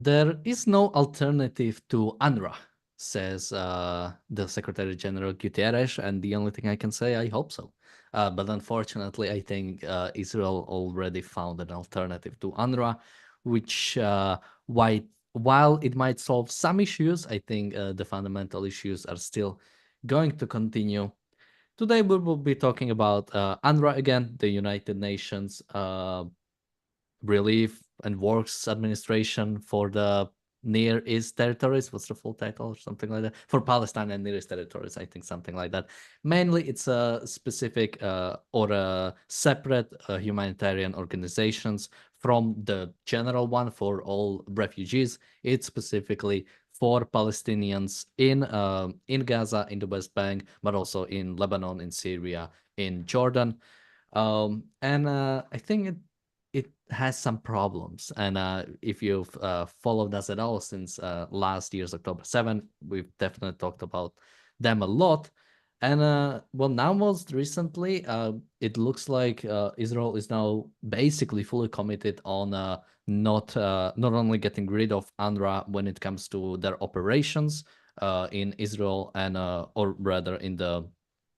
There is no alternative to UNRWA, says the Secretary General Guterres, and the only thing I can say, I hope so. But unfortunately, I think Israel already found an alternative to UNRWA, which, why, while it might solve some issues, I think the fundamental issues are still going to continue. Today, we will be talking about UNRWA again, the United Nations Relief and Works Administration for the Near East territories. What's the full title or something like that? For Palestine and Near East territories, I think something like that. Mainly, it's a specific or a separate humanitarian organizations from the general one for all refugees. It's specifically for Palestinians in Gaza, in the West Bank, but also in Lebanon, in Syria, in Jordan. And I think it has some problems. And if you've followed us at all since last year's October 7th, we've definitely talked about them a lot. And well, now most recently, it looks like Israel is now basically fully committed on not only getting rid of UNRWA when it comes to their operations in Israel and or rather in the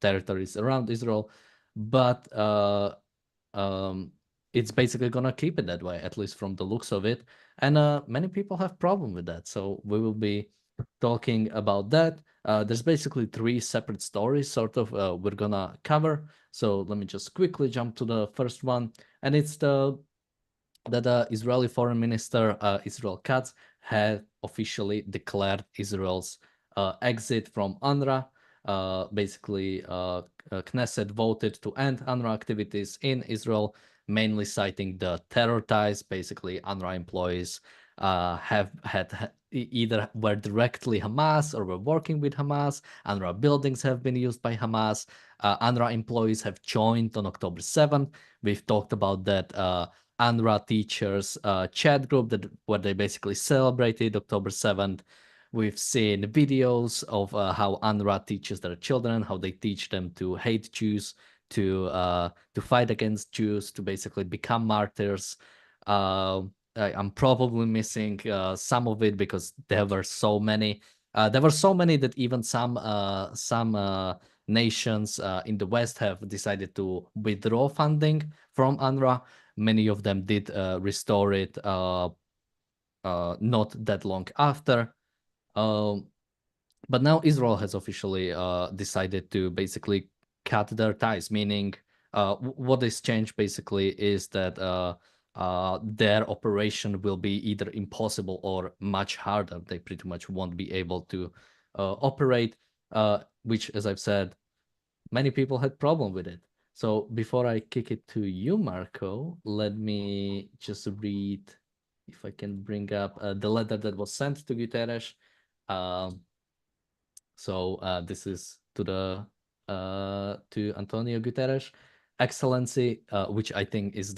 territories around Israel, but um, it's basically gonna keep it that way, at least from the looks of it. And many people have problem with that. So we will be talking about that. There's basically three separate stories, sort of, we're gonna cover. So let me just quickly jump to the first one, and it's the Israeli Foreign Minister Israel Katz had officially declared Israel's exit from UNRWA. Basically, Knesset voted to end UNRWA activities in Israel, mainly citing the terror ties. Basically, UNRWA employees have had either were directly Hamas or were working with Hamas. UNRWA buildings have been used by Hamas. UNRWA employees have joined on October 7th. We've talked about that UNRWA teachers chat group where they basically celebrated October 7th. We've seen videos of how UNRWA teaches their children, how they teach them to hate Jews, to fight against Jews, to basically become martyrs. I'm probably missing some of it because there were so many. There were so many that even some nations in the West have decided to withdraw funding from UNRWA. Many of them did restore it not that long after. Um, but now Israel has officially decided to basically cut their ties, meaning what is changed basically is that their operation will be either impossible or much harder. They pretty much won't be able to operate, which, as I've said, many people had problem with it. So before I kick it to you, Marco, let me just read, if I can bring up the letter that was sent to Guterres. Um, this is to Antonio Guterres, Excellency, which I think is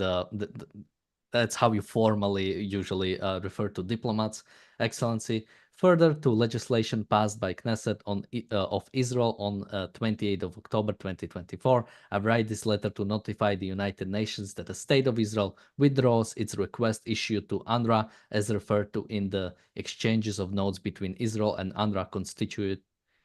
that's how you formally usually refer to diplomats. Excellency, further to legislation passed by Knesset of Israel on 28th of October 2024, I write this letter to notify the United Nations that the State of Israel withdraws its request issued to UNRWA as referred to in the exchanges of notes between Israel and UNRWA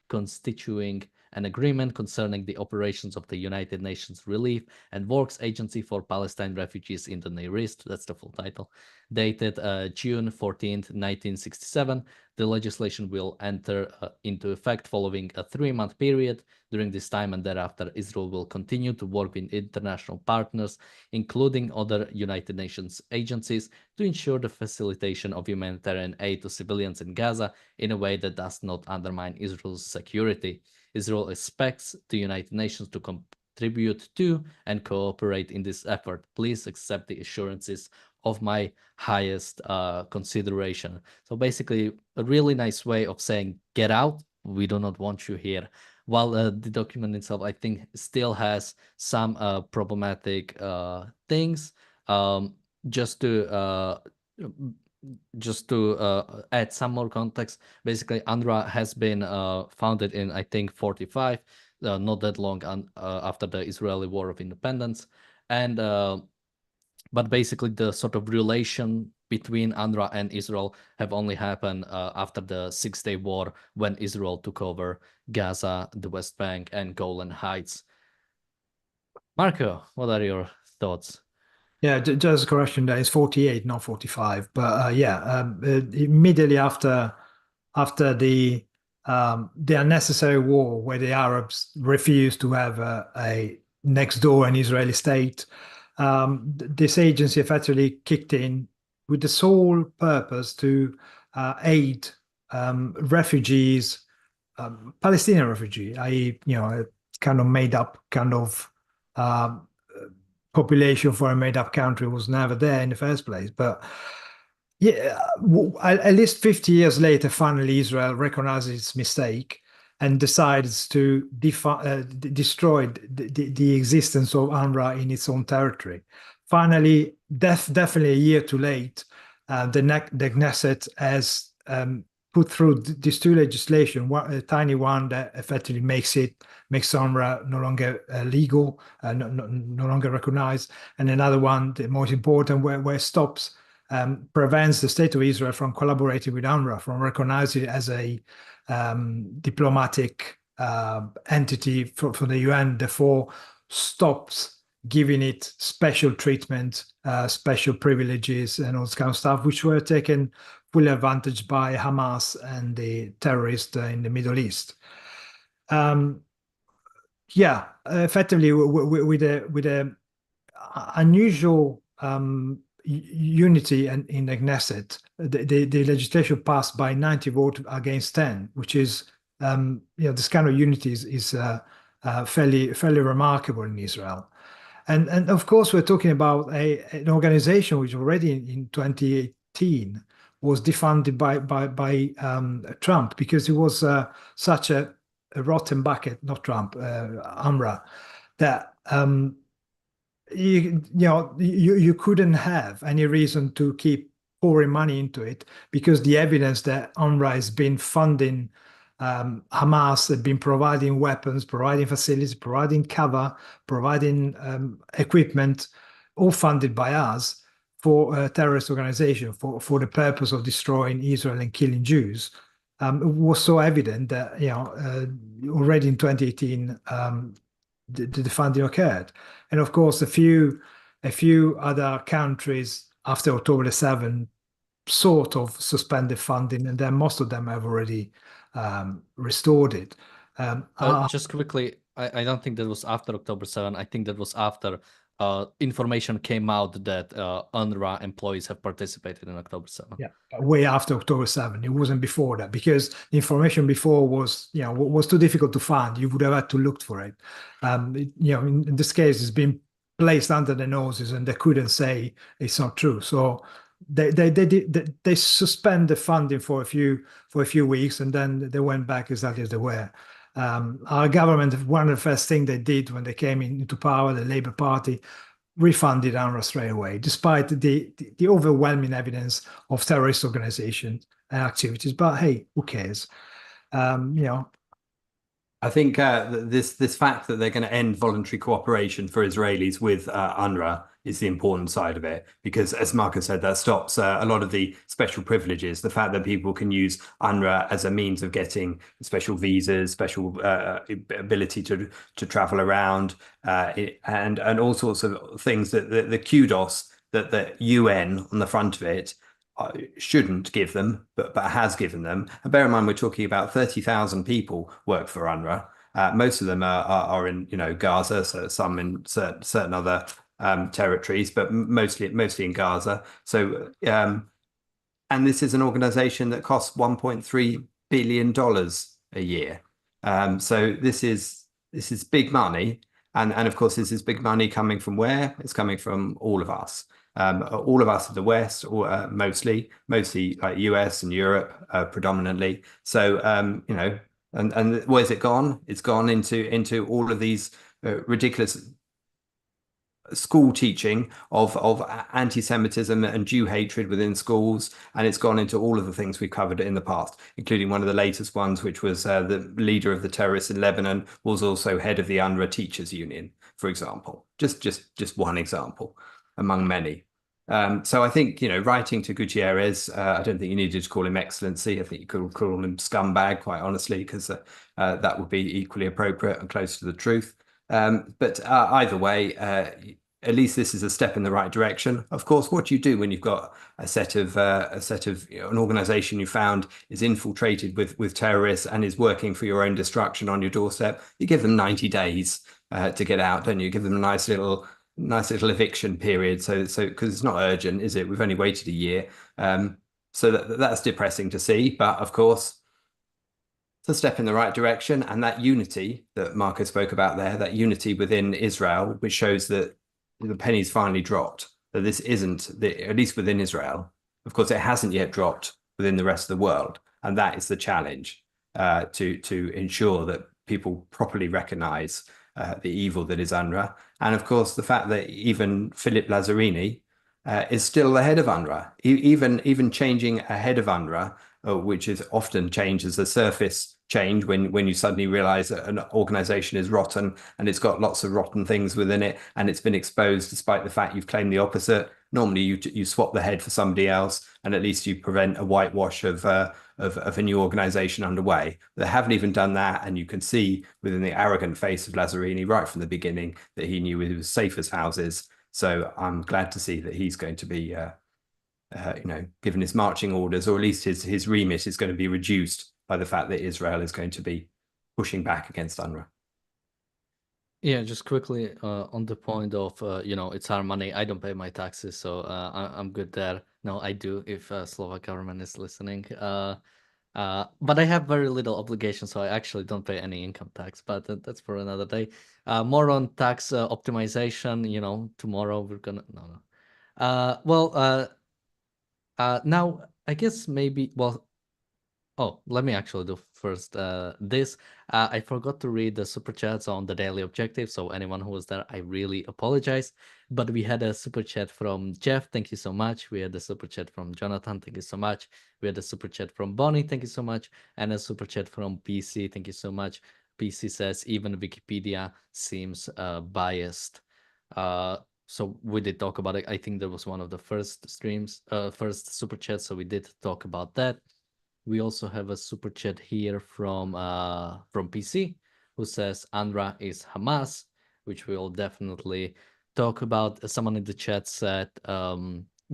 constituting an agreement concerning the operations of the United Nations Relief and Works Agency for Palestine Refugees in the Near East. That's the full title. Dated June 14th, 1967. The legislation will enter into effect following a 3-month period. During this time and thereafter, Israel will continue to work with international partners, including other United Nations agencies, to ensure the facilitation of humanitarian aid to civilians in Gaza in a way that does not undermine Israel's security. Israel expects the United Nations to contribute to and cooperate in this effort. Please accept the assurances of my highest consideration. So basically, a really nice way of saying, get out, we do not want you here. While the document itself, I think, still has some problematic things. Um, just to add some more context, basically UNRWA has been founded in, I think, 45, not that long after the Israeli War of Independence, and but basically the sort of relation between UNRWA and Israel have only happened after the Six-Day War, when Israel took over Gaza, the West Bank, and Golan Heights. Marco, what are your thoughts? Yeah, just a correction there. It's 48, not 45. But immediately after the unnecessary war where the Arabs refused to have a next door an Israeli state, this agency effectively kicked in with the sole purpose to aid refugees, Palestinian refugee, i.e., a kind of made up kind of um, population for a made up country was never there in the first place. But yeah, at least 50 years later, finally Israel recognizes its mistake and decides to destroy the existence of UNRWA in its own territory. Finally, definitely a year too late, the Knesset has put through these two legislation, a tiny one that effectively makes UNRWA no longer legal, no longer recognized, and another one, the most important, where it stops, prevents the state of Israel from collaborating with UNRWA, from recognizing it as a diplomatic entity for the UN, therefore stops giving it special treatment, special privileges, and all this kind of stuff, which were taken full advantage by Hamas and the terrorists in the Middle East. Yeah, effectively with a unusual unity in the Knesset, the legislation passed by 90 votes against 10, which is this kind of unity is fairly remarkable in Israel. And of course, we're talking about an organization which already in 2018 was defunded by Trump, because it was such a rotten bucket, not Trump, UNRWA, that you couldn't have any reason to keep pouring money into it, because the evidence that UNRWA has been funding Hamas, had been providing weapons, providing facilities, providing cover, providing equipment, all funded by us for a terrorist organization for the purpose of destroying Israel and killing Jews. It was so evident that already in 2018 the funding occurred, and of course a few other countries after October the 7th sort of suspended funding, and then most of them have already restored it. Just quickly, I don't think that was after October 7. I think that was after information came out that UNRWA employees have participated in October 7. Yeah, way after October 7. It wasn't before that, because the information before was too difficult to find. You would have had to look for it. In this case, it's been placed under the noses, and they couldn't say it's not true. So they suspend the funding for a few weeks, and then they went back exactly as they were. Our government, one of the first things they did when they came into power, the Labour Party, refunded UNRWA straight away, despite the overwhelming evidence of terrorist organization and activities. But hey, who cares? I think this fact that they're going to end voluntary cooperation for Israelis with UNRWA is the important side of it, because, as Marcus said, that stops a lot of the special privileges. The fact that people can use UNRWA as a means of getting special visas, special ability to travel around, and all sorts of things that the kudos that the UN on the front of it shouldn't give them, but has given them. And bear in mind, we're talking about 30,000 people work for UNRWA. Most of them are in Gaza, so some in certain other territories, but mostly in Gaza. So and this is an organization that costs $1.3 billion a year. So this is big money, and of course this is big money coming from where? It's coming from all of us. All of us in the West, or mostly like US and Europe predominantly. So and where's it gone? It's gone into all of these ridiculous school teaching of anti-Semitism and Jew hatred within schools, and it's gone into all of the things we've covered in the past, including one of the latest ones, which was the leader of the terrorists in Lebanon was also head of the UNRWA Teachers Union, for example. Just one example among many. So I think, writing to Guterres, I don't think you needed to call him Excellency. I think you could call him scumbag, quite honestly, because that would be equally appropriate and close to the truth. But either way, at least this is a step in the right direction. Of course, what do you do when you've got a set of an organization you found is infiltrated with terrorists and is working for your own destruction on your doorstep? You give them 90 days to get out, don't you? Give them a nice little eviction period. So because it's not urgent, is it? We've only waited a year. So that's depressing to see, but of course, it's a step in the right direction. And that unity that Marco spoke about there, that unity within Israel, which shows that the penny's finally dropped, that this isn't, at least within Israel. Of course, it hasn't yet dropped within the rest of the world. And that is the challenge, to ensure that people properly recognize the evil that is UNRWA. And of course, the fact that even Philip Lazzarini is still the head of UNRWA, even changing a head of UNRWA, which is often changed as a surface change when you suddenly realize that an organization is rotten and it's got lots of rotten things within it and it's been exposed despite the fact you've claimed the opposite. Normally you swap the head for somebody else and at least you prevent a whitewash of a new organization underway. They haven't even done that, and you can see within the arrogant face of Lazzarini right from the beginning that he knew he was safe as houses. So I'm glad to see that he's going to be given his marching orders, or at least his remit is going to be reduced by the fact that Israel is going to be pushing back against UNRWA. Yeah, just quickly on the point of, it's our money. I don't pay my taxes, so I'm good there. No, I do if Slovak government is listening. But I have very little obligation, so I actually don't pay any income tax, but that's for another day. More on tax optimization, tomorrow we're gonna, no. Now I guess maybe, let me actually do first this. I forgot to read the super chats on the daily objective, so anyone who was there, I really apologize. But we had a super chat from Jeff, thank you so much. We had a super chat from Jonathan, thank you so much. We had a super chat from Bonnie, thank you so much. And a super chat from PC, thank you so much. PC says, even Wikipedia seems biased. So we did talk about it. I think that was one of the first first super chats, so we did talk about that. We also have a super chat here from PC, who says UNRWA is Hamas, which we will definitely talk about. Someone in the chat said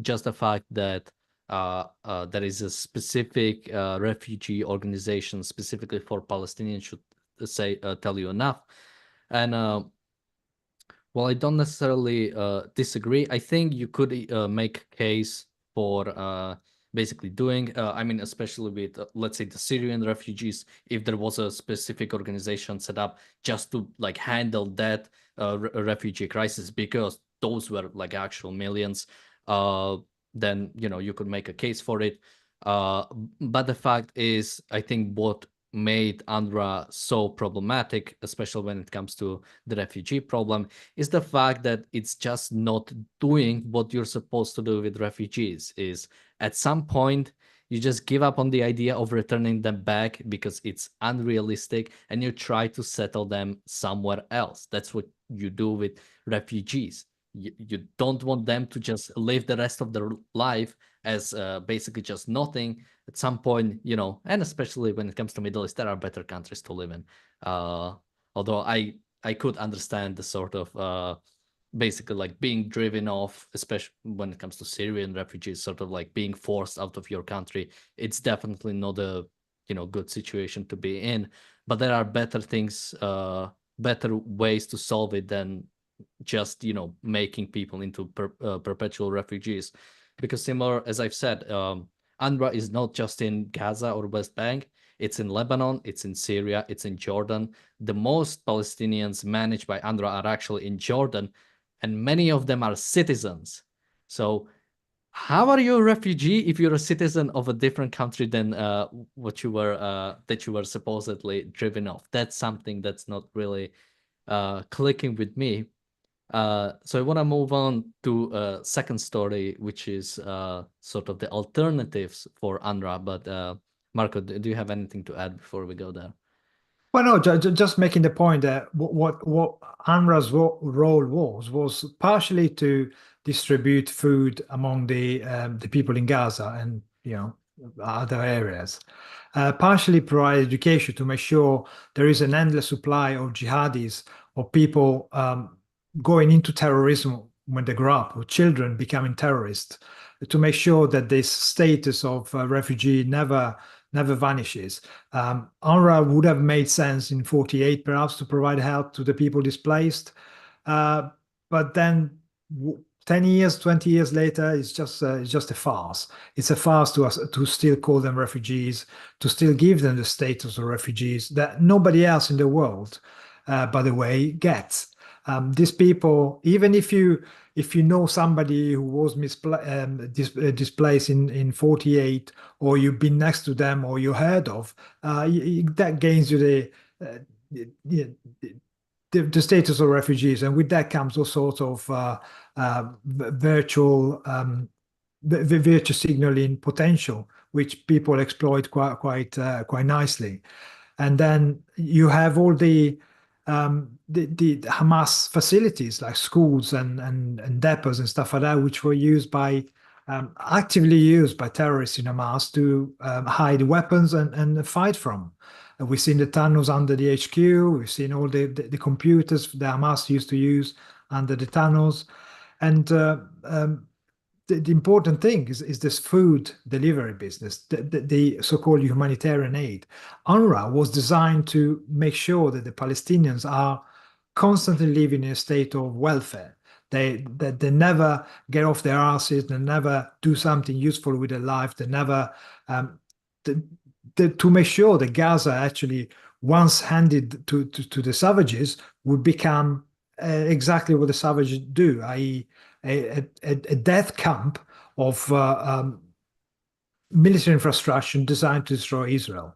just the fact that there is a specific refugee organization specifically for Palestinians should tell you enough. And well, I don't necessarily disagree. I think you could make a case for basically doing, especially with, let's say, the Syrian refugees, if there was a specific organization set up just to handle that refugee crisis, because those were actual millions, then, you could make a case for it. But the fact is, I think what made UNRWA so problematic, especially when it comes to the refugee problem, is the fact that it's just not doing what you're supposed to do with refugees. Is at some point you just give up on the idea of returning them back because it's unrealistic, and you try to settle them somewhere else. That's what you do with refugees. You don't want them to just live the rest of their life as basically just nothing. At some point, and especially when it comes to Middle East, there are better countries to live in. Although I could understand the sort of basically being driven off, especially when it comes to Syrian refugees, sort of being forced out of your country. It's definitely not a good situation to be in. But there are better things, better ways to solve it than just making people into perpetual refugees. Because similar, as I've said, UNRWA is not just in Gaza or West Bank. It's in Lebanon, it's in Syria, it's in Jordan. The most Palestinians managed by UNRWA are actually in Jordan, and many of them are citizens. So how are you a refugee if you're a citizen of a different country than what you were that you were supposedly driven off? That's something that's not really clicking with me. So I want to move on to a second story, which is sort of the alternatives for UNRWA. But Marco, do you have anything to add before we go there? Well, no, just making the point that what UNRWA's role was partially to distribute food among the people in Gaza and other areas, partially provide education to make sure there is an endless supply of jihadis or people going into terrorism when they grow up, or children becoming terrorists, to make sure that this status of refugee never vanishes. UNRWA would have made sense in 48, perhaps, to provide help to the people displaced. But then 10 years, 20 years later, it's just a farce. It's a farce to still call them refugees, to still give them the status of refugees that nobody else in the world, by the way, gets. These people, even if you know somebody who was displaced in 48, or you've been next to them, or you heard of, that gains you the status of refugees, and with that comes all sorts of virtual virtue signaling potential, which people exploit quite nicely. And then you have all the Hamas facilities like schools and depots and stuff like that, which were used actively used by terrorists in Hamas to hide weapons and fight from. We've seen the tunnels under the HQ. We've seen all the computers that Hamas used to use under the tunnels. And the important thing is this food delivery business, the so-called humanitarian aid. UNRWA was designed to make sure that the Palestinians are constantly living in a state of welfare. They never get off their asses, they never do something useful with their life, they never to make sure that Gaza actually, once handed to the savages, would become exactly what the savages do, i.e. a death camp of military infrastructure designed to destroy Israel.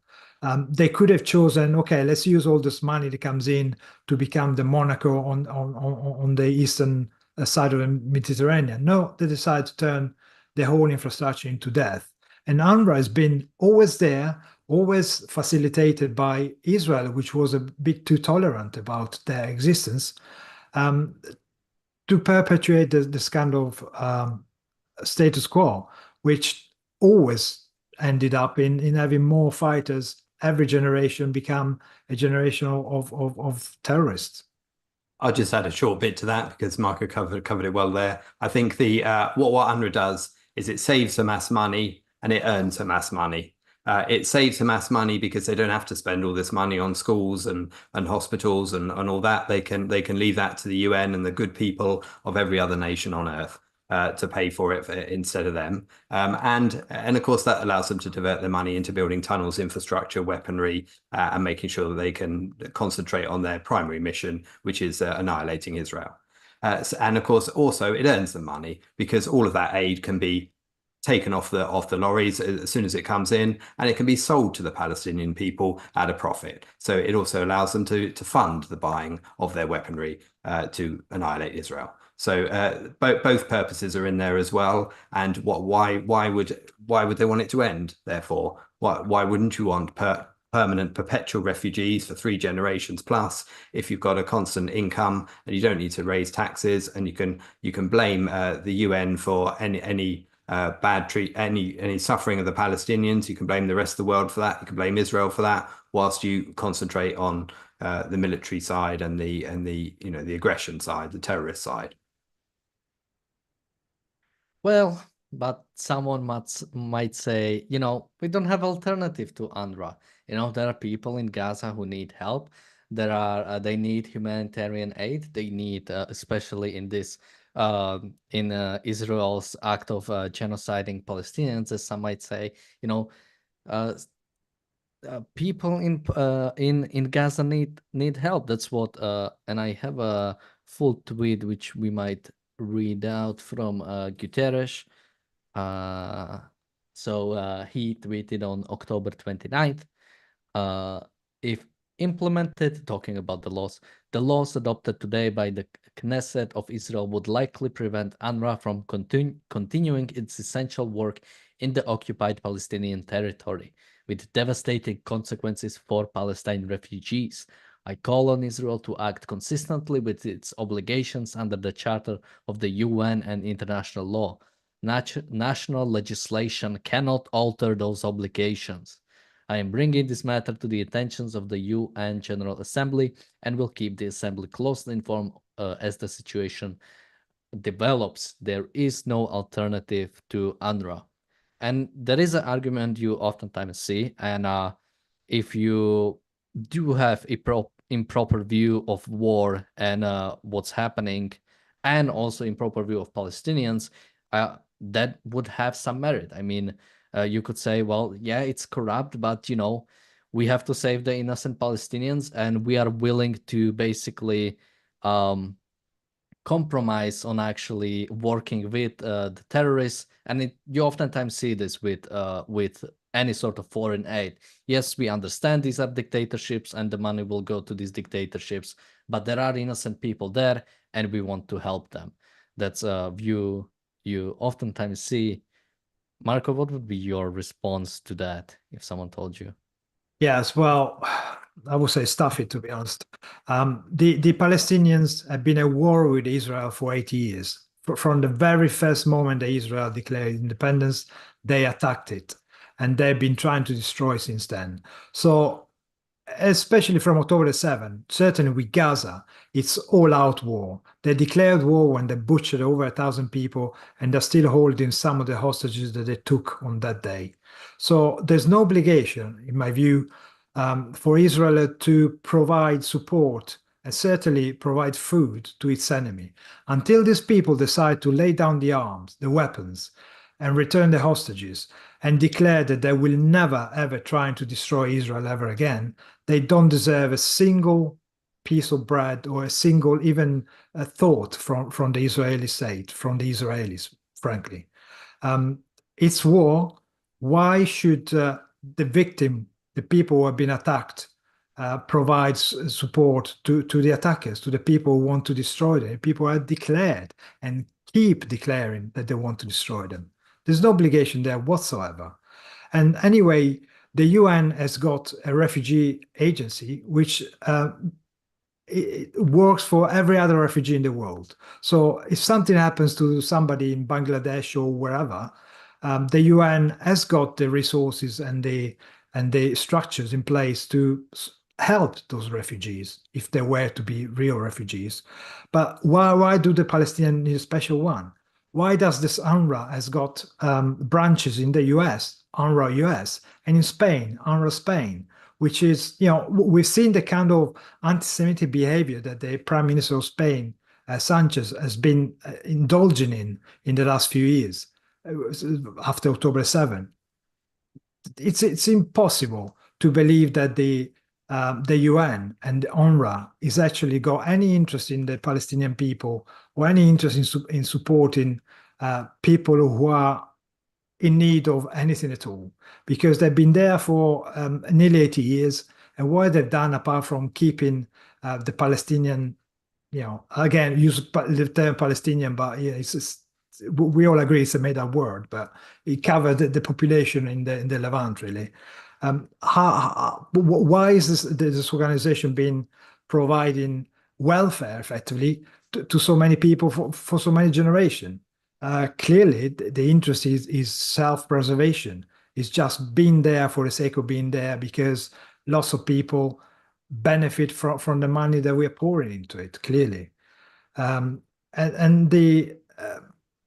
They could have chosen, okay, let's use all this money that comes in to become the Monaco on the eastern side of the Mediterranean. No, they decided to turn the whole infrastructure into death. And UNRWA has been always there, always facilitated by Israel, which was a bit too tolerant about their existence, to perpetuate this kind of status quo, which always ended up in having more fighters. Every generation become a generation of terrorists. I'll just add a short bit to that because Marco covered it well there. I think the what UNRWA does is it saves Hamas money and it earns Hamas money. It saves Hamas money because they don't have to spend all this money on schools and hospitals and all that. They can leave that to the UN and the good people of every other nation on earth to pay for it instead of them. And of course that allows them to divert their money into building tunnels, infrastructure, weaponry, and making sure that they can concentrate on their primary mission, which is annihilating Israel. And of course also it earns them money because all of that aid can be taken off the lorries as soon as it comes in, and it can be sold to the Palestinian people at a profit. So it also allows them to fund the buying of their weaponry to annihilate Israel. So both purposes are in there as well. And why would they want it to end? Therefore, why wouldn't you want permanent perpetual refugees for 3 generations plus if you've got a constant income and you don't need to raise taxes, and you can blame the UN for any any suffering of the Palestinians. You can blame the rest of the world for that. You can blame Israel for that, whilst you concentrate on the military side and the aggression side, the terrorist side. Well, but someone might say, we don't have alternative to UNRWA. There are people in Gaza who need help. They need humanitarian aid. They need, especially in this, in Israel's act of genociding Palestinians, as some might say, people in Gaza need help. That's what, and I have a full tweet which we might read out from Guterres. So he tweeted on October 29th, if implemented, talking about the laws adopted today by the Knesset of Israel would likely prevent UNRWA from continuing its essential work in the occupied Palestinian territory, with devastating consequences for Palestine refugees. I call on Israel to act consistently with its obligations under the Charter of the UN and international law. National legislation cannot alter those obligations. I am bringing this matter to the attentions of the UN General Assembly and will keep the Assembly closely informed as the situation develops. There is no alternative to UNRWA. And there is an argument you oftentimes see, and if you do have a improper view of war and what's happening, and also improper view of Palestinians, that would have some merit. I mean, you could say, well, yeah, it's corrupt, but we have to save the innocent Palestinians, and we are willing to basically compromise on actually working with the terrorists. And you oftentimes see this with any sort of foreign aid. Yes, we understand these are dictatorships and the money will go to these dictatorships, but there are innocent people there and we want to help them. That's a view you oftentimes see. Marco, what would be your response to that if someone told you? Yes, well, I would say stuff it, to be honest. The Palestinians have been at war with Israel for 80 years. From the very first moment that Israel declared independence, they attacked it. And they've been trying to destroy since then. So, especially from October the 7th, certainly with Gaza, it's all-out war. They declared war when they butchered over 1,000 people, and they're still holding some of the hostages that they took on that day. So there's no obligation, in my view, for Israel to provide support and certainly provide food to its enemy until these people decide to lay down the arms, the weapons, and return the hostages and declare that they will never ever try to destroy Israel ever again. They don't deserve a single piece of bread or a single even a thought from the Israeli state, from the Israelis, frankly. It's war. Why should the victim, the people who have been attacked, provide support to the attackers, to the people who want to destroy them? People have declared and keep declaring that they want to destroy them. There's no obligation there whatsoever. And anyway, the UN has got a refugee agency which it works for every other refugee in the world. So if something happens to somebody in Bangladesh or wherever, the UN has got the resources and the structures in place to help those refugees if they were to be real refugees. But why do the Palestinians need a special one? Why does this UNRWA has got branches in the US, UNRWA US, and in Spain, UNRWA Spain, which is, we've seen the kind of anti-Semitic behavior that the Prime Minister of Spain, Sanchez, has been indulging in the last few years after October 7th. It's impossible to believe that the UN and the UNRWA is actually got any interest in the Palestinian people or any interest in supporting people who are in need of anything at all, because they've been there for nearly 80 years. And what they've done, apart from keeping the Palestinian, again, use the term Palestinian, but we all agree it's a made-up word, but it covered the population in the Levant, really. Why is this organization been providing welfare effectively to so many people for so many generations? Clearly, the interest is self-preservation. It's just being there for the sake of being there because lots of people benefit from the money that we're pouring into it, clearly.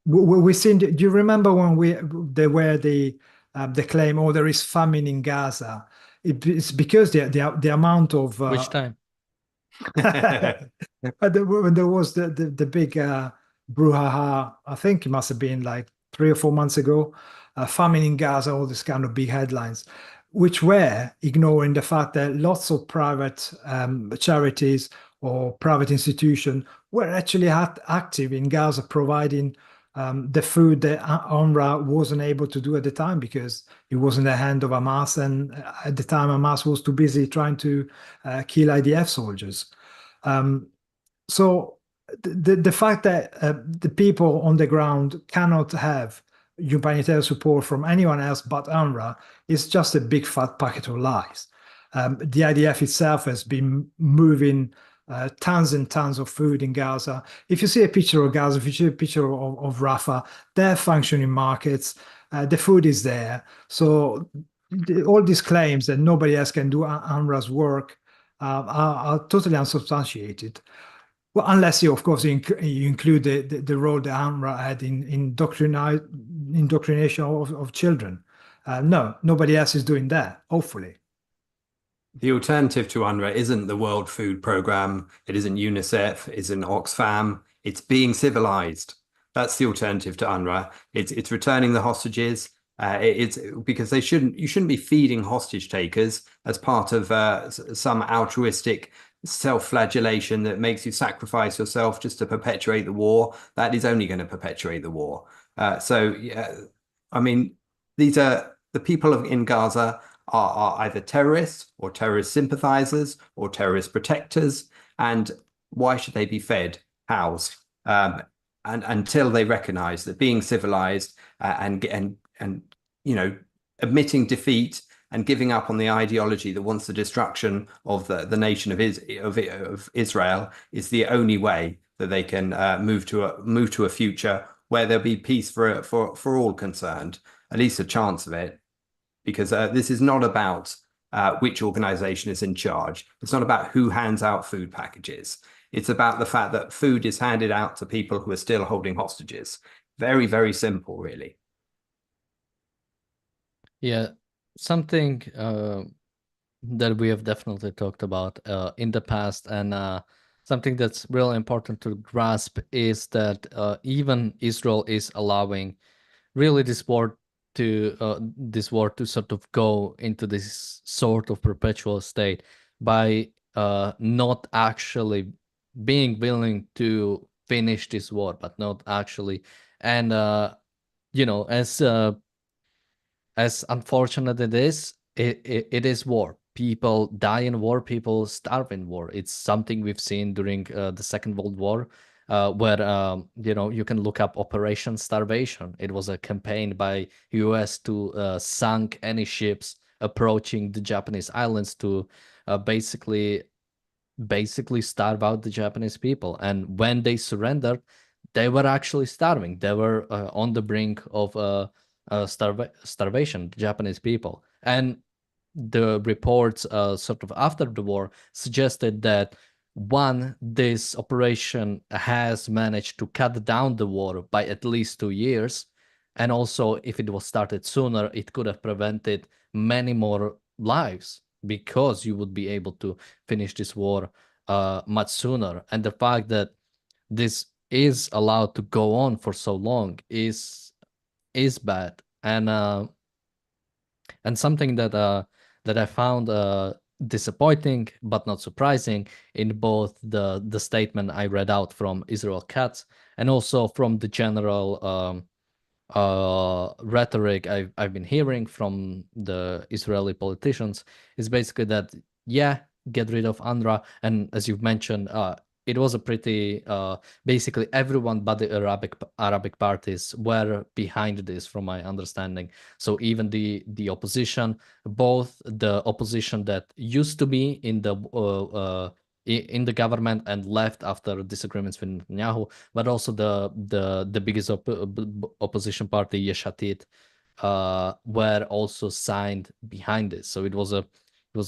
We've seen, do you remember when there were the claim, oh, there is famine in Gaza? It's because the amount of... Which time? When there was the big brouhaha, I think it must have been like 3 or 4 months ago, famine in Gaza, all these kind of big headlines, which were ignoring the fact that lots of private charities or private institutions were actually active in Gaza, providing the food that UNRWA wasn't able to do at the time because it was in the hand of Hamas, and at the time Hamas was too busy trying to kill IDF soldiers. So the fact that the people on the ground cannot have humanitarian support from anyone else but UNRWA is just a big fat packet of lies. The IDF itself has been moving tons and tons of food in Gaza. If you see a picture of Gaza, if you see a picture of Rafah, they're functioning markets. The food is there. So all these claims that nobody else can do UNRWA's work are totally unsubstantiated. Well, unless you, of course, you include the role that UNRWA had in indoctrination of children. No, nobody else is doing that, hopefully. The alternative to UNRWA isn't the World Food Programme, it isn't UNICEF, it isn't Oxfam, it's being civilized. That's the alternative to UNRWA. It's returning the hostages. It's because you shouldn't be feeding hostage takers as part of some altruistic self-flagellation that makes you sacrifice yourself just to perpetuate the war. That is only going to perpetuate the war. So, yeah, I mean, these are the people in Gaza are either terrorists or terrorist sympathizers or terrorist protectors. And why should they be fed, housed? And until they recognize that being civilized and admitting defeat and giving up on the ideology that wants the destruction of the nation of Israel is the only way that they can move to a future where there'll be peace for all concerned, at least a chance of it. Because this is not about which organization is in charge. It's not about who hands out food packages. It's about the fact that food is handed out to people who are still holding hostages. Very, very simple, really. Yeah, something that we have definitely talked about in the past, and something that's really important to grasp is that even Israel is allowing really this war to sort of go into this sort of perpetual state by not actually being willing to finish this war, but not actually. And as unfortunate it is, it is war. People die in war, people starve in war. It's something we've seen during the Second World War, where you can look up Operation Starvation. It was a campaign by US to sink any ships approaching the Japanese islands to basically starve out the Japanese people. And when they surrendered, they were actually starving. They were on the brink of starvation, the Japanese people. And the reports sort of after the war suggested that this operation has managed to cut down the war by at least 2 years. And also, if it was started sooner, it could have prevented many more lives, because you would be able to finish this war much sooner. And the fact that this is allowed to go on for so long is bad. And something that I found disappointing but not surprising in both the statement I read out from Israel Katz and also from the general rhetoric I've been hearing from the Israeli politicians is basically that, yeah, get rid of UNRWA. And as you've mentioned, it was a pretty basically everyone but the Arabic parties were behind this, from my understanding. So even the opposition, both the opposition that used to be in the government and left after disagreements with Netanyahu, but also the biggest opposition party, Yesh Atid, were also signed behind this. So it was a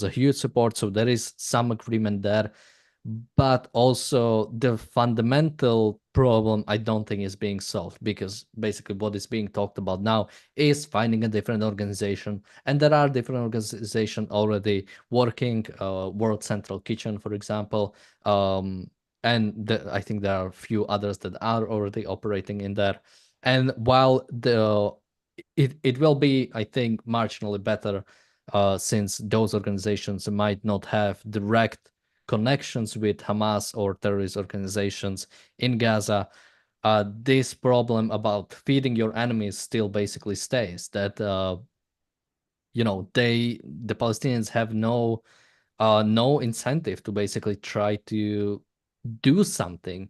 huge support. So there is some agreement there. But also the fundamental problem, I don't think, is being solved, because basically what is being talked about now is finding a different organization. And there are different organizations already working, World Central Kitchen, for example. And I think there are a few others that are already operating in there. And while it will be, I think, marginally better, since those organizations might not have direct connections with Hamas or terrorist organizations in Gaza, this problem about feeding your enemies still basically stays. That the Palestinians have no incentive to basically try to do something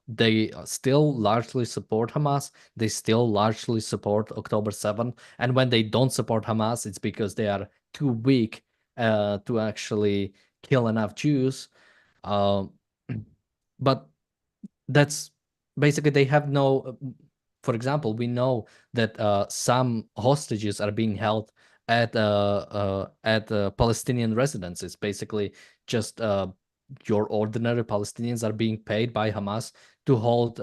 They still largely support Hamas. They still largely support October 7th. And when they don't support Hamas, it's because they are too weak to actually kill enough Jews. But that's basically, they have no, for example, we know that some hostages are being held at Palestinian residences. Basically, just your ordinary Palestinians are being paid by Hamas to hold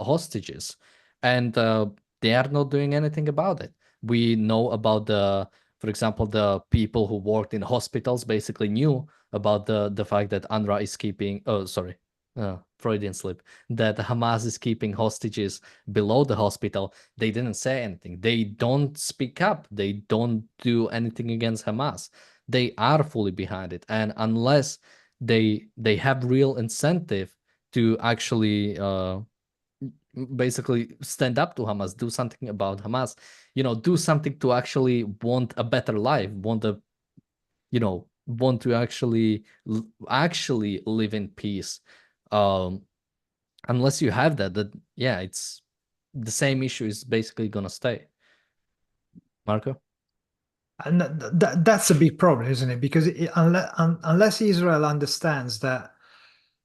hostages, and they are not doing anything about it. We know about for example, the people who worked in hospitals basically knew about the fact that UNRWA is keeping. Oh, sorry, Freudian slip. That Hamas is keeping hostages below the hospital. They didn't say anything. They don't speak up. They don't do anything against Hamas. They are fully behind it, and unless they have real incentive to actually basically stand up to Hamas, do something about Hamas, do something to actually want a better life, want to actually live in peace. Unless you have that, yeah, it's the same issue is basically gonna stay. Marco? And that's a big problem, isn't it? Because unless Israel understands that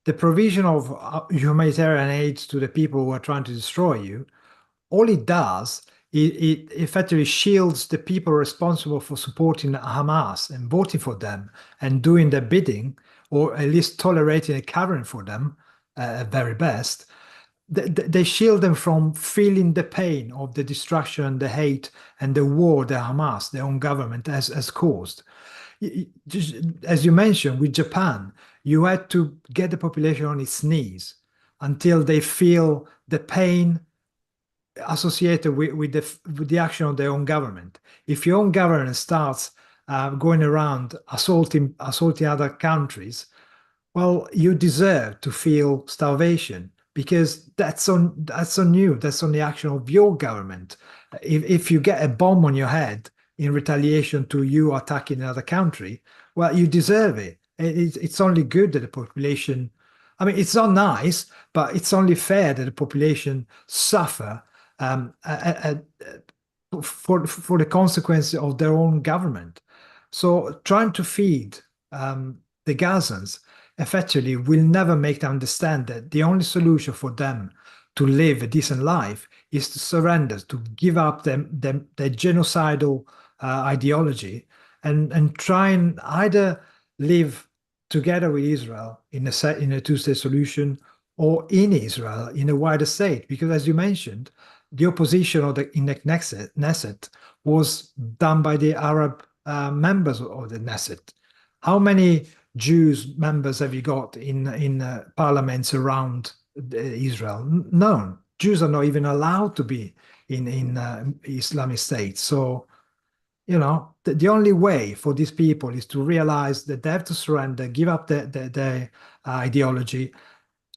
the provision of humanitarian aid to the people who are trying to destroy you, all it does, it effectively shields the people responsible for supporting Hamas and voting for them and doing their bidding, or at least tolerating and covering for them, at very best. They shield them from feeling the pain of the destruction, the hate, and the war that Hamas, their own government, has caused. Just, as you mentioned, with Japan, you had to get the population on its knees until they feel the pain associated with the action of their own government. If your own government starts going around assaulting other countries, well, you deserve to feel starvation, because that's on you. That's on the action of your government. If you get a bomb on your head in retaliation to you attacking another country, well, you deserve it. It's only good that the population. I mean, it's not nice, but it's only fair that the population suffer for the consequences of their own government. So trying to feed the Gazans effectively will never make them understand that the only solution for them to live a decent life is to surrender, to give up their genocidal ideology, and try and either live together with Israel in a two-state solution, or in Israel in a wider state. Because as you mentioned, the opposition in the Knesset was done by the Arab members of the Knesset. How many Jews members have you got in parliaments around Israel? None. Jews are not even allowed to be in Islamic states. So, the only way for these people is to realize that they have to surrender, give up their ideology,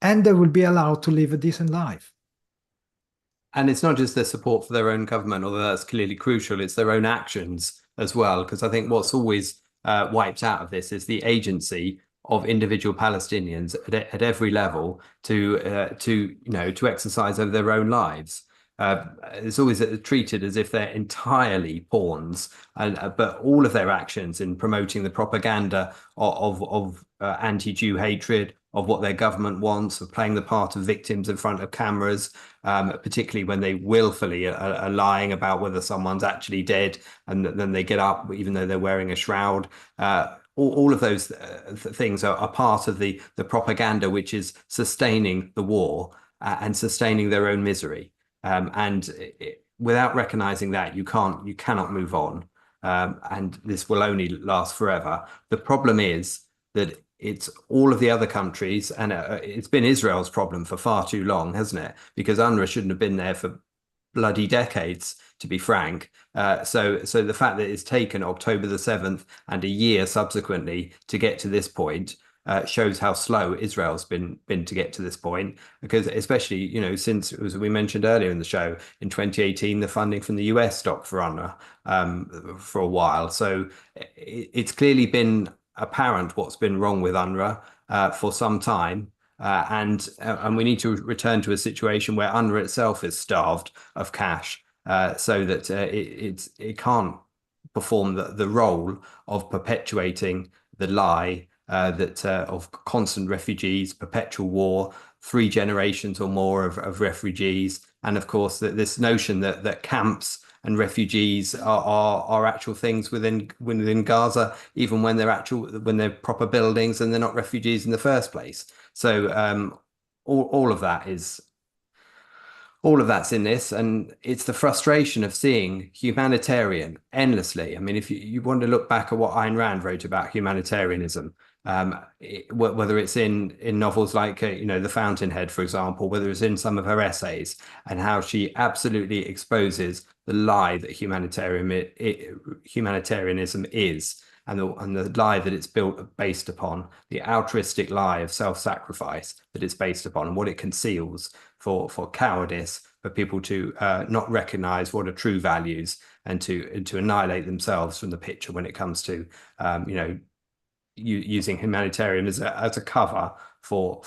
and they will be allowed to live a decent life. And it's not just their support for their own government, although that's clearly crucial, it's their own actions as well. Because I think what's always wiped out of this is the agency of individual Palestinians at every level to exercise over their own lives. It's always treated as if they're entirely pawns, but all of their actions in promoting the propaganda of anti-Jew hatred, of what their government wants, of playing the part of victims in front of cameras, particularly when they willfully are lying about whether someone's actually dead, and then they get up even though they're wearing a shroud. All of those things are part of the propaganda which is sustaining the war and sustaining their own misery. Without recognizing that, you cannot move on, and this will only last forever. The problem is that it's all of the other countries, and it's been Israel's problem for far too long, hasn't it? Because UNRWA shouldn't have been there for bloody decades, to be frank. So the fact that it's taken October the 7th and a year subsequently to get to this point shows how slow Israel's been to get to this point. Because especially, since, as we mentioned earlier in the show, in 2018, the funding from the US stopped for UNRWA for a while. So it's clearly been apparent what's been wrong with UNRWA for some time. and we need to return to a situation where UNRWA itself is starved of cash, so that it can't perform the role of perpetuating the lie that of constant refugees, perpetual war, 3 generations or more of refugees, and of course this notion that camps and refugees are actual things within Gaza, even when they're proper buildings and they're not refugees in the first place. So all of that's in this, and it's the frustration of seeing humanitarian endlessly. I mean, if you want to look back at what Ayn Rand wrote about humanitarianism, whether it's in novels like The Fountainhead, for example, whether it's in some of her essays, and how she absolutely exposes the lie that humanitarianism is, and the lie that it's based upon, the altruistic lie of self-sacrifice that it's based upon, and what it conceals for cowardice, for people to not recognize what are true values, and to annihilate themselves from the picture when it comes to using humanitarian as a cover for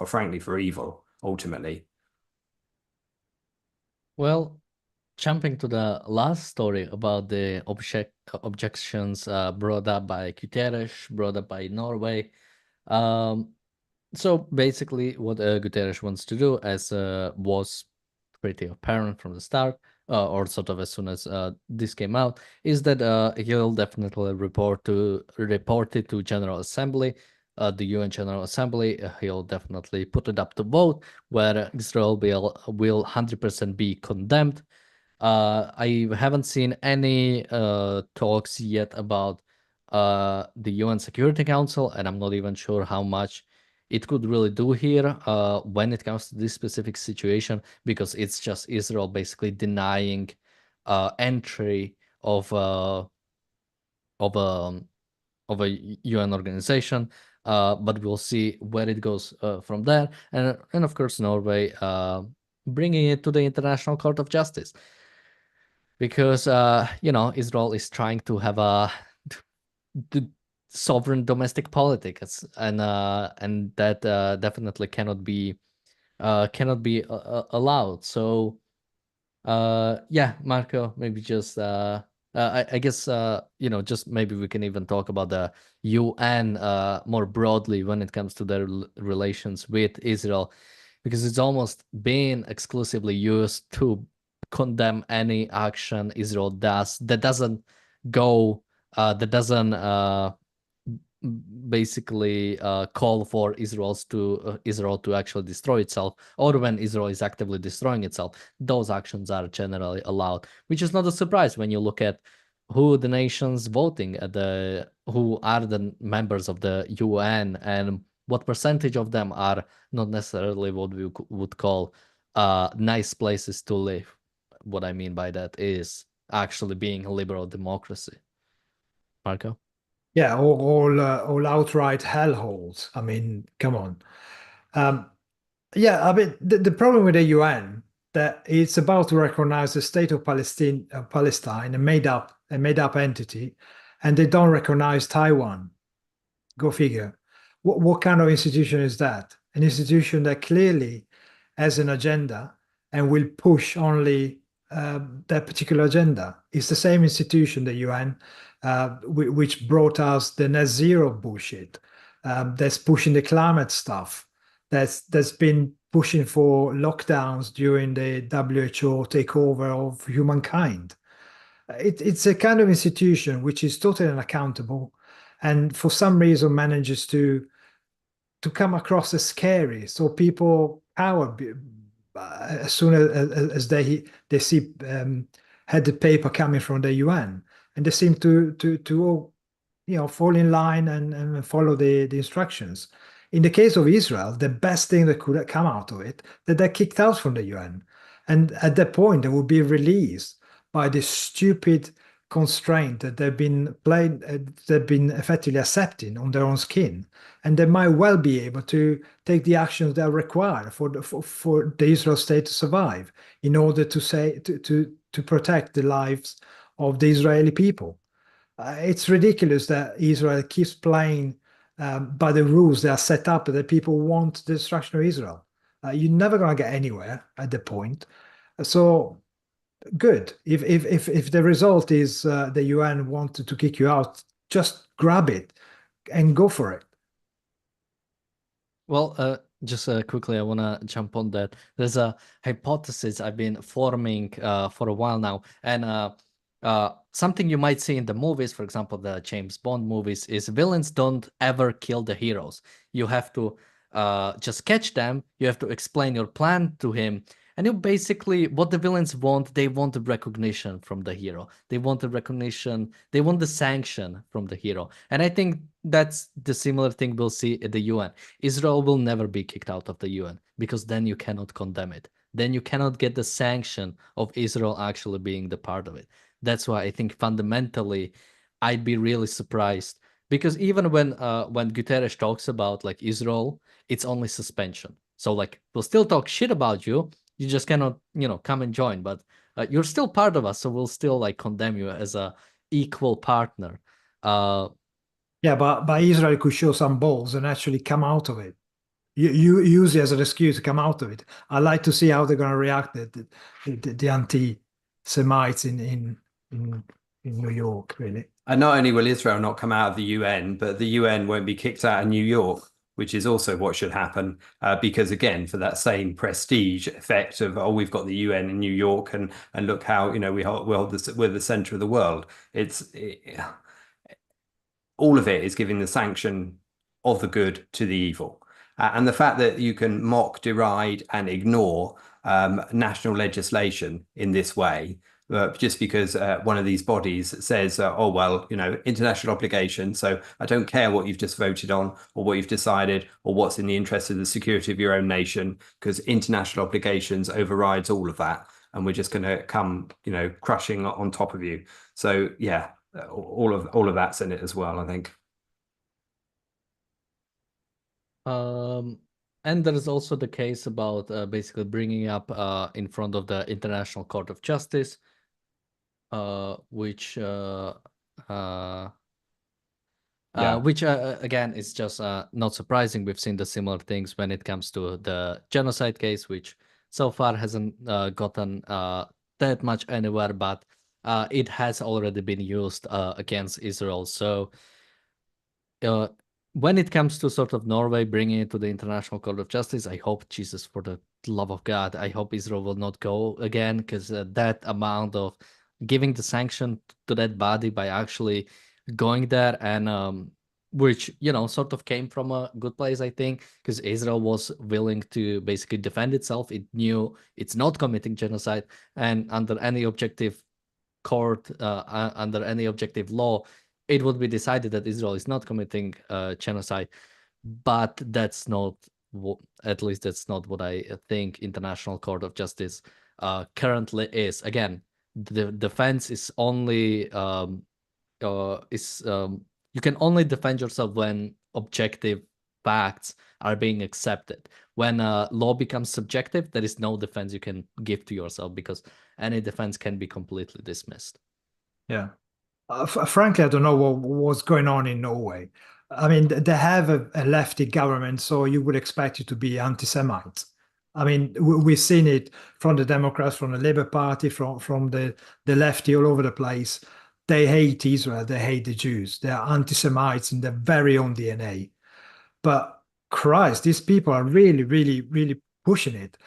frankly for evil ultimately. Well, jumping to the last story about the objections brought up by Guterres, brought up by Norway. So basically what Guterres wants to do, as was pretty apparent from the start, or sort of as soon as this came out, is that he'll definitely report it to General Assembly, the UN General Assembly. He'll definitely put it up to vote, where Israel will 100% be condemned. I haven't seen any talks yet about the UN Security Council, and I'm not even sure how much it could really do here when it comes to this specific situation, because it's just Israel basically denying entry of a UN organization. But we'll see where it goes from there, and of course Norway bringing it to the International Court of Justice, because Israel is trying to have the sovereign domestic politics, and that definitely cannot be allowed. So yeah, Marco, maybe just I guess just maybe we can even talk about the UN more broadly when it comes to their relations with Israel, because it's almost been exclusively used to condemn any action Israel does that doesn't go that doesn't basically call for Israel to actually destroy itself, or when Israel is actively destroying itself. Those actions are generally allowed, which is not a surprise when you look at who the nations voting who are the members of the UN, and what percentage of them are not necessarily what we would call nice places to live. What I mean by that is actually being a liberal democracy. Marco? Yeah, all outright hellholes. I mean, come on. Yeah, I mean, the problem with the UN, that it's about to recognize the state of Palestine, a made up entity, and they don't recognize Taiwan. Go figure. What kind of institution is that? An institution that clearly has an agenda and will push only that particular agenda. It's the same institution, the UN, which brought us the net zero bullshit, that's pushing the climate stuff, that's been pushing for lockdowns during the WHO takeover of humankind. It's a kind of institution which is totally unaccountable, and for some reason manages to come across as scary. So people cower as soon as they see headed paper coming from the UN, and they seem to fall in line and follow the instructions. In the case of Israel, the best thing that could come out of it, that they're kicked out from the UN, and at that point they will be released by this stupid constraint that they've been effectively accepting on their own skin, and they might well be able to take the actions that are required for the Israel state to survive, in order to protect the lives of the Israeli people. It's ridiculous that Israel keeps playing by the rules that are set up that people want the destruction of Israel. You're never going to get anywhere at the point. So good. If the result is the UN wanted to kick you out, just grab it and go for it. Well, just quickly, I want to jump on that. There's a hypothesis I've been forming for a while now, and something you might see in the movies, for example, the James Bond movies, is villains don't ever kill the heroes. You have to just catch them. You have to explain your plan to him. And you basically, what the villains want, they want the recognition from the hero. They want the recognition, they want the sanction from the hero. And I think that's the similar thing we'll see at the UN. Israel will never be kicked out of the UN because then you cannot condemn it. Then you cannot get the sanction of Israel actually being the part of it. That's why I think fundamentally I'd be really surprised, because even when Guterres talks about like Israel, it's only suspension. So like we'll still talk shit about you. You just cannot, come and join, but you're still part of us, so we'll still like condemn you as a equal partner. Yeah, but Israel could show some balls and actually come out of it. You use it as an excuse to come out of it. I like to see how they're going to react, the anti-Semites in New York, really. And not only will Israel not come out of the UN, but the UN won't be kicked out of New York, which is also what should happen, because again, for that same prestige effect of, oh, we've got the UN in New York, and look how we're the center of the world. All of it is giving the sanction of the good to the evil, and the fact that you can mock, deride, and ignore national legislation in this way. Just because one of these bodies says, oh, well, international obligation, so I don't care what you've just voted on or what you've decided or what's in the interest of the security of your own nation, because international obligations overrides all of that. And we're just going to come, crushing on top of you. So, yeah, all of that's in it as well, I think. And there is also the case about basically bringing up in front of the International Court of Justice, which again is just not surprising. We've seen the similar things when it comes to the genocide case, which so far hasn't gotten that much anywhere, but it has already been used against Israel. So when it comes to sort of Norway bringing it to the International Court of Justice, I hope, Jesus, for the love of God, I hope Israel will not go again, because that amount of giving the sanction to that body by actually going there, and which sort of came from a good place, I think, because Israel was willing to basically defend itself. It knew it's not committing genocide, and under any objective court, under any objective law, it would be decided that Israel is not committing genocide. But that's not at least that's not what I think International Court of Justice currently is. Again, the defense is only you can only defend yourself when objective facts are being accepted. When law becomes subjective, there is no defense you can give to yourself, because any defense can be completely dismissed. Yeah. Frankly, I don't know what's going on in Norway. I mean, they have a lefty government, so you would expect it to be anti-Semites. I mean, we've seen it from the Democrats, from the Labour Party, from the lefty all over the place. They hate Israel. They hate the Jews. They are anti-Semites in their very own DNA. But Christ, these people are really, really, really pushing it.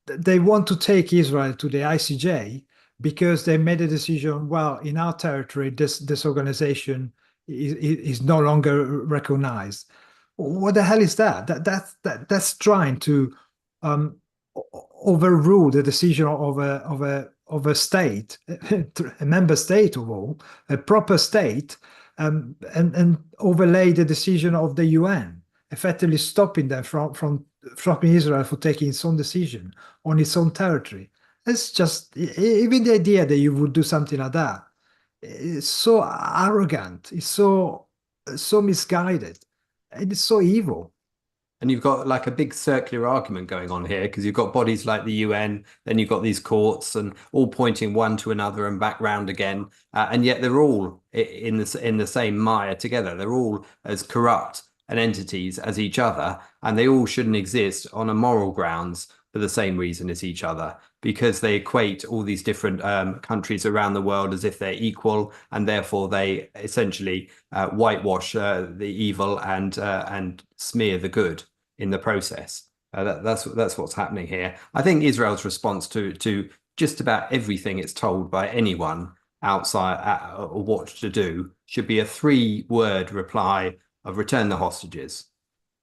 They want to take Israel to the ICJ because they made a decision. Well, in our territory, this organization is no longer recognized. What the hell is that? That's trying to overrule the decision of a state, a member state of all, a proper state, and overlay the decision of the UN, effectively stopping them from stopping Israel for taking its own decision on its own territory. It's just, even the idea that you would do something like that is so arrogant, it's so misguided, and it's so evil. And you've got like a big circular argument going on here, because you've got bodies like the UN, then you've got these courts, and all pointing one to another and back round again, and yet they're all in the same mire together. They're all as corrupt and entities as each other, and they all shouldn't exist on a moral grounds for the same reason as each other, because they equate all these different countries around the world as if they're equal, and therefore they essentially whitewash the evil and smear the good in the process. That's what's happening here. I think Israel's response to just about everything it's told by anyone outside or what to do should be a 3-word reply of return the hostages,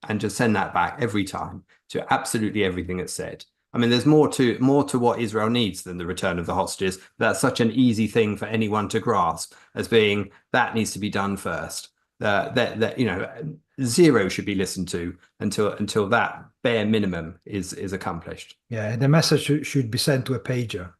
and just send that back every time to absolutely everything that's said. I mean, there's more to what Israel needs than the return of the hostages. That's such an easy thing for anyone to grasp as being that needs to be done first. That you know, zero should be listened to until that bare minimum is accomplished. Yeah, the message should be sent to a pager.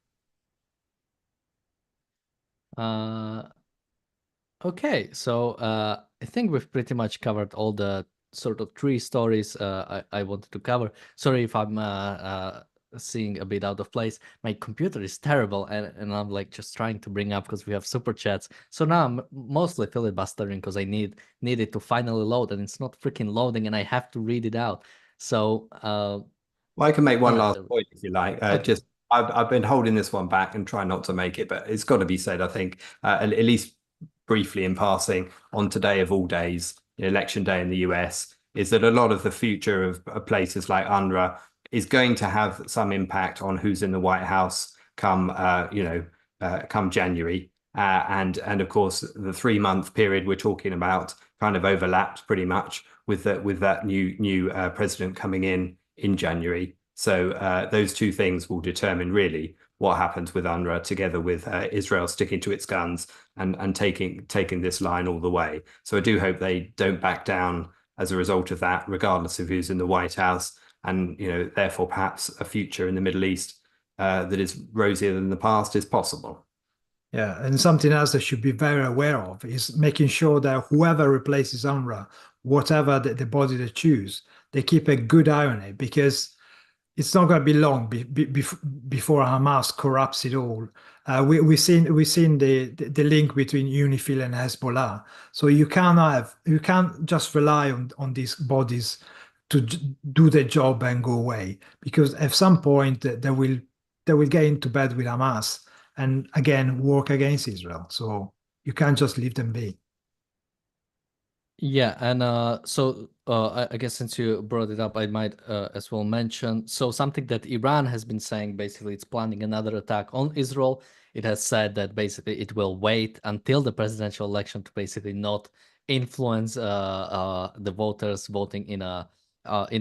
Okay, so I think we've pretty much covered all the sort of 3 stories I wanted to cover. Sorry if I'm seeing a bit out of place. My computer is terrible, and I'm like just trying to bring up because we have super chats. So now I'm mostly filibustering because I need it to finally load, and it's not freaking loading, and I have to read it out. So well, I can make one yeah, last point if you like. okay. Just I've been holding this one back and trying not to make it, but it's got to be said. I think at least briefly in passing on today of all days, election day in the US, is that a lot of the future of places like UNRWA is going to have some impact on who's in the White House come come January, and of course the 3-month period we're talking about kind of overlaps pretty much with that new president coming in January. So those 2 things will determine really what happens with UNRWA, together with Israel sticking to its guns and taking this line all the way. So I do hope they don't back down as a result of that, regardless of who's in the White House, and therefore perhaps a future in the Middle East that is rosier than the past is possible. Yeah, and something else they should be very aware of is making sure that whoever replaces UNRWA, whatever the body they choose, they keep a good eye on it, because it's not going to be long before Hamas corrupts it all. We've seen the link between UNIFIL and Hezbollah. So you can't just rely on these bodies to do their job and go away, because at some point they will get into bed with Hamas and again work against Israel. So you can't just leave them be. Yeah, and so I guess since you brought it up, I might as well mention, so something that Iran has been saying, basically it's planning another attack on Israel. It has said that basically it will wait until the presidential election to basically not influence the voters voting in a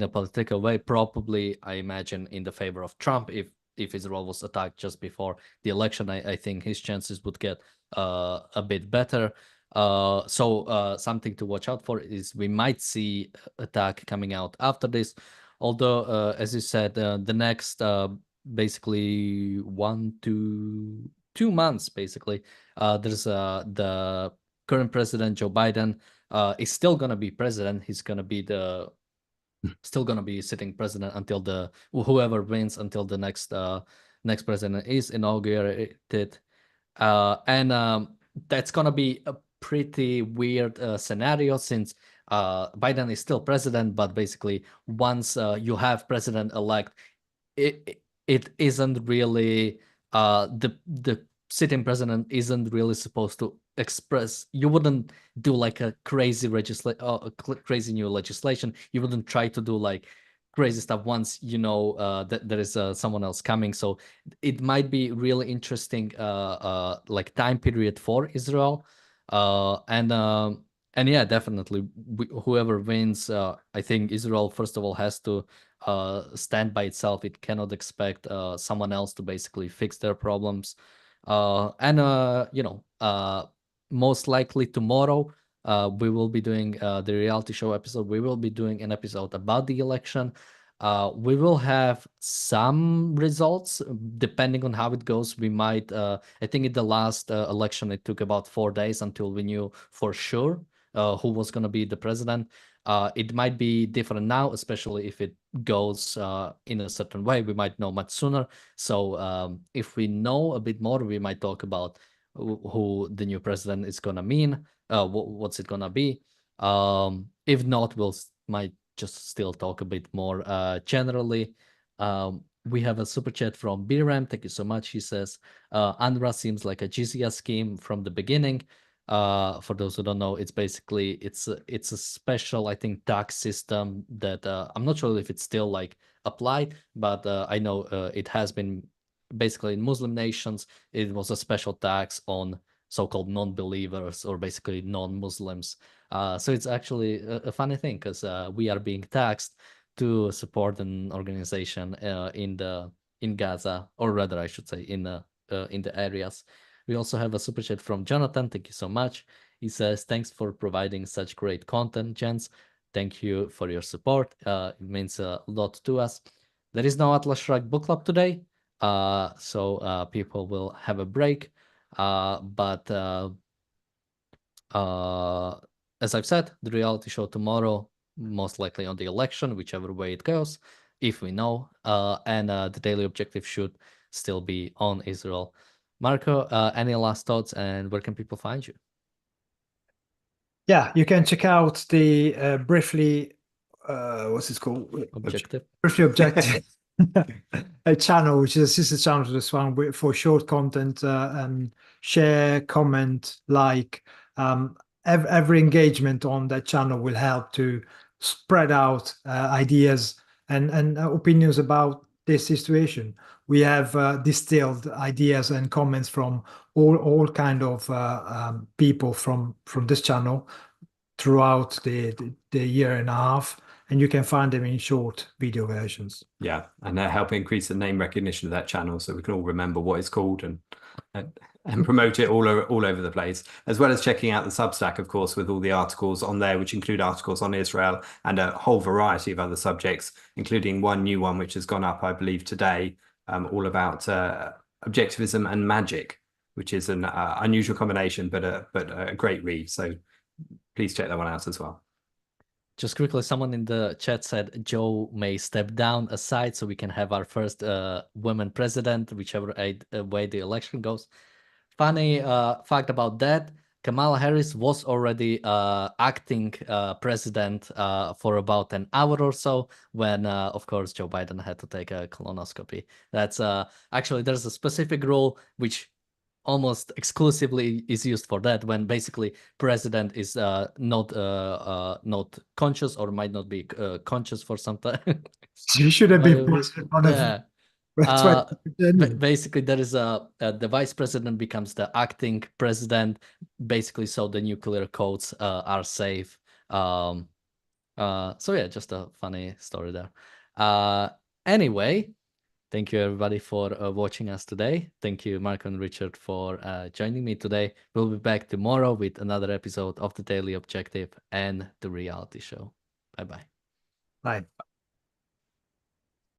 political way, probably I imagine in the favor of Trump. If Israel was attacked just before the election, I think his chances would get a bit better. So something to watch out for is we might see attack coming out after this. Although, as you said, the next basically 1 to 2 months, basically, there's the current president, Joe Biden, is still going to be president. He's going to be still going to be sitting president until whoever wins, until the next president is inaugurated. And that's going to be a pretty weird scenario, since Biden is still president, but basically once you have president-elect, it isn't really the sitting president isn't really supposed to express. You wouldn't do like a crazy crazy new legislation. You wouldn't try to do like crazy stuff once you know that there is someone else coming. So it might be really interesting like time period for Israel, and yeah, definitely whoever wins, I think Israel first of all has to stand by itself. It cannot expect someone else to basically fix their problems. Most likely tomorrow we will be doing the reality show episode. We will be doing an episode about the election. We will have some results depending on how it goes. We might, I think in the last election, it took about 4 days until we knew for sure who was going to be the president. It might be different now, especially if it goes in a certain way. We might know much sooner. So if we know a bit more, we might talk about who the new president is going to mean, what's it going to be. If not, we'll might just still talk a bit more generally. We have a super chat from Biram. Thank you so much. He says, UNRWA seems like a jizya scheme from the beginning. For those who don't know, it's basically it's a special, I think, tax system that I'm not sure if it's still like applied, but I know it has been basically in Muslim nations. It was a special tax on so-called non-believers or basically non-Muslims. So it's actually a funny thing because we are being taxed to support an organization in Gaza, or rather, I should say, in the areas. We also have a super chat from Jonathan. Thank you so much. He says, "Thanks for providing such great content, gents. Thank you for your support. It means a lot to us. There is no Atlas Shrugged book club today, so people will have a break. But as I've said, the reality show tomorrow, most likely on the election, whichever way it goes, if we know, and the daily objective should still be on Israel. Marco, any last thoughts, and where can people find you? Yeah, you can check out the briefly, what's it called? Objective. Briefly Objective a channel, which is a sister channel to this one for short content, and share, comment, like. Every engagement on that channel will help to spread out ideas and opinions about this situation. We have distilled ideas and comments from all kind of people from this channel throughout the year and a half, and you can find them in short video versions. Yeah, and help increase the name recognition of that channel so we can all remember what it's called and promote it all over the place, as well as checking out the Substack, of course, with all the articles on there, which include articles on Israel and a whole variety of other subjects, including one new one which has gone up, I believe, today, all about objectivism and magic, which is an unusual combination, but a great read. So please check that one out as well. Just quickly, someone in the chat said Joe may step down aside so we can have our first woman president, whichever way the election goes. Funny fact about that, Kamala Harris was already acting president for about an hour or so when, of course, Joe Biden had to take a colonoscopy. That's actually, there's a specific rule which almost exclusively is used for that, when basically president is not conscious or might not be conscious for some time. You shouldn't be Yeah. That's what Basically, there is the vice president becomes the acting president, basically, so the nuclear codes are safe. So yeah, just a funny story there. Anyway, thank you everybody for watching us today. Thank you, Mark and Richard, for joining me today. We'll be back tomorrow with another episode of the Daily Objective and the reality show. Bye-bye. Bye.